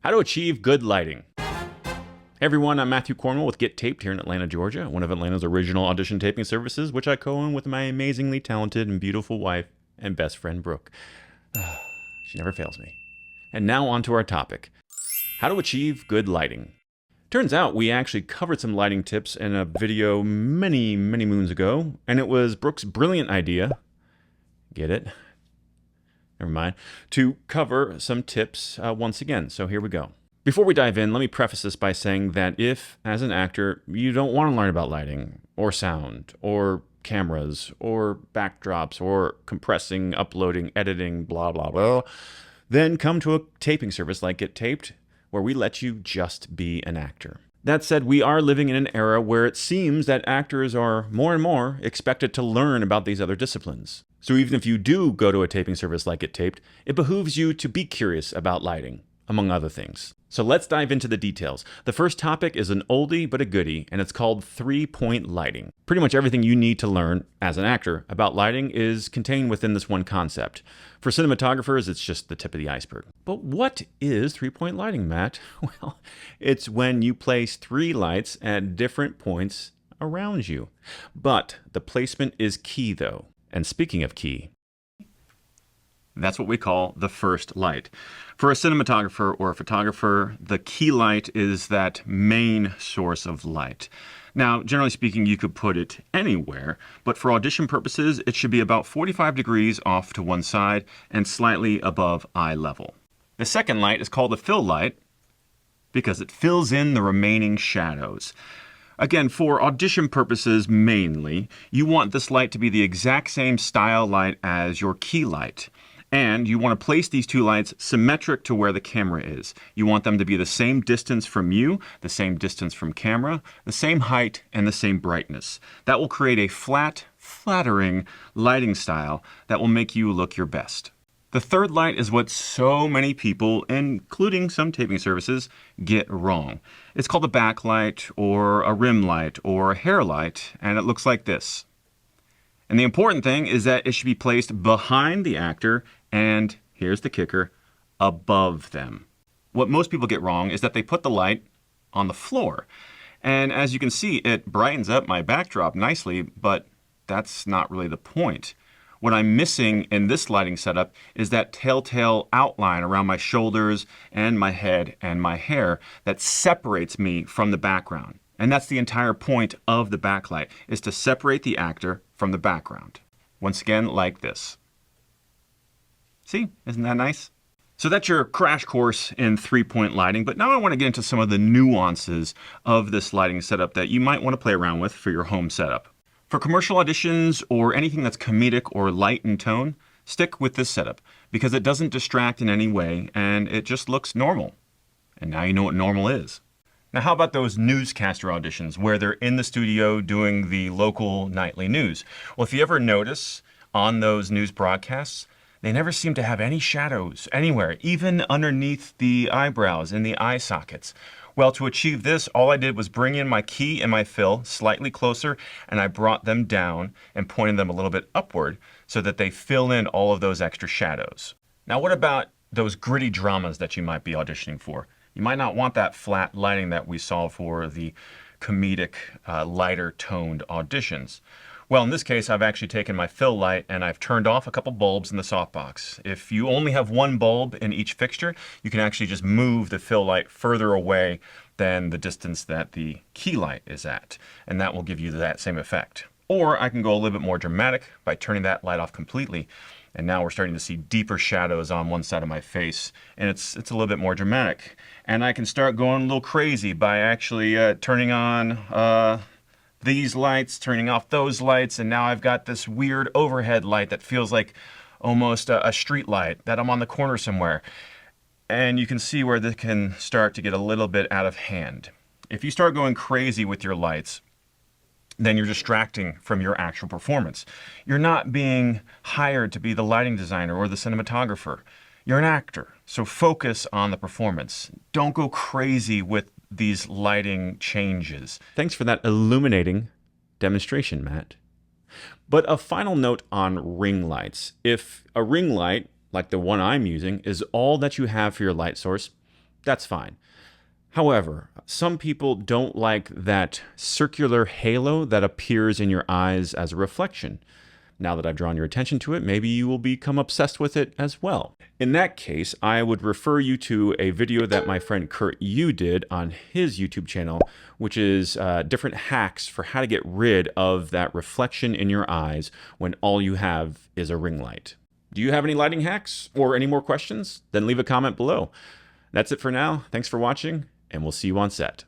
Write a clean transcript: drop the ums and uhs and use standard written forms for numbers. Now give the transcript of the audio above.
How to achieve good lighting. Hey everyone, I'm Matthew Cornwell with Get Taped here in Atlanta, Georgia, one of Atlanta's original audition taping services, which I co-own with my amazingly talented and beautiful wife and best friend, Brooke. She never fails me. And now on to our topic. How to achieve good lighting. Turns out we actually covered some lighting tips in a video many moons ago, and it was Brooke's brilliant idea, get it? Never mind, to cover some tips once again, so here we go. Before we dive in, let me preface this by saying that if, as an actor, you don't want to learn about lighting, or sound, or cameras, or backdrops, or compressing, uploading, editing, blah blah blah, then come to a taping service like Get Taped, where we let you just be an actor. That said, we are living in an era where it seems that actors are more and more expected to learn about these other disciplines. So even if you do go to a taping service like Get Taped, it behooves you to be curious about lighting, among other things. So let's dive into the details. The first topic is an oldie but a goodie, and it's called 3-point lighting. Pretty much everything you need to learn as an actor about lighting is contained within this one concept. For cinematographers, it's just the tip of the iceberg. But what is 3-point lighting, Matt? Well, it's when you place 3 lights at different points around you. But the placement is key though. And speaking of key, that's what we call the first light. For a cinematographer or a photographer, the key light is that main source of light. Now, generally speaking, you could put it anywhere, but for audition purposes, it should be about 45 degrees off to one side and slightly above eye level. The second light is called the fill light because it fills in the remaining shadows. Again, for audition purposes mainly, you want this light to be the exact same style light as your key light. And you want to place these 2 lights symmetric to where the camera is. You want them to be the same distance from you, the same distance from camera, the same height, and the same brightness. That will create a flat, flattering lighting style that will make you look your best. The third light is what so many people, including some taping services, get wrong. It's called a backlight, or a rim light, or a hair light, and it looks like this. And the important thing is that it should be placed behind the actor and, here's the kicker, above them. What most people get wrong is that they put the light on the floor. And as you can see, it brightens up my backdrop nicely, but that's not really the point. What I'm missing in this lighting setup is that telltale outline around my shoulders and my head and my hair that separates me from the background. And that's the entire point of the backlight, is to separate the actor from the background. Once again, like this. See, isn't that nice? So that's your crash course in 3-point lighting, but now I want to get into some of the nuances of this lighting setup that you might want to play around with for your home setup. For commercial auditions or anything that's comedic or light in tone, stick with this setup because it doesn't distract in any way and it just looks normal. And now you know what normal is. Now, how about those newscaster auditions where they're in the studio doing the local nightly news? Well, if you ever notice on those news broadcasts, they never seem to have any shadows anywhere, even underneath the eyebrows and the eye sockets. Well, to achieve this, all I did was bring in my key and my fill slightly closer, and I brought them down and pointed them a little bit upward so that they fill in all of those extra shadows. Now, what about those gritty dramas that you might be auditioning for? You might not want that flat lighting that we saw for the comedic, lighter toned auditions. Well, in this case, I've actually taken my fill light and I've turned off a couple bulbs in the softbox. If you only have one bulb in each fixture, you can actually just move the fill light further away than the distance that the key light is at, and that will give you that same effect. Or I can go a little bit more dramatic by turning that light off completely. And now we're starting to see deeper shadows on one side of my face, and it's a little bit more dramatic. And I can start going a little crazy by actually turning on these lights, turning off those lights, and now I've got this weird overhead light that feels like almost a street light that I'm on the corner somewhere. And you can see where this can start to get a little bit out of hand. If you start going crazy with your lights, then you're distracting from your actual performance. You're not being hired to be the lighting designer or the cinematographer. You're an actor, so focus on the performance. Don't go crazy with these lighting changes. Thanks for that illuminating demonstration, Matt. But a final note on ring lights. If a ring light, like the one I'm using, is all that you have for your light source, That's fine. However, some people don't like that circular halo that appears in your eyes as a reflection. Now that I've drawn your attention to it, maybe you will become obsessed with it as well. In that case, I would refer you to a video that my friend Kurt Yu did on his YouTube channel, which is different hacks for how to get rid of that reflection in your eyes when all you have is a ring light. Do you have any lighting hacks or any more questions? Then leave a comment below. That's it for now. Thanks for watching, and we'll see you on set.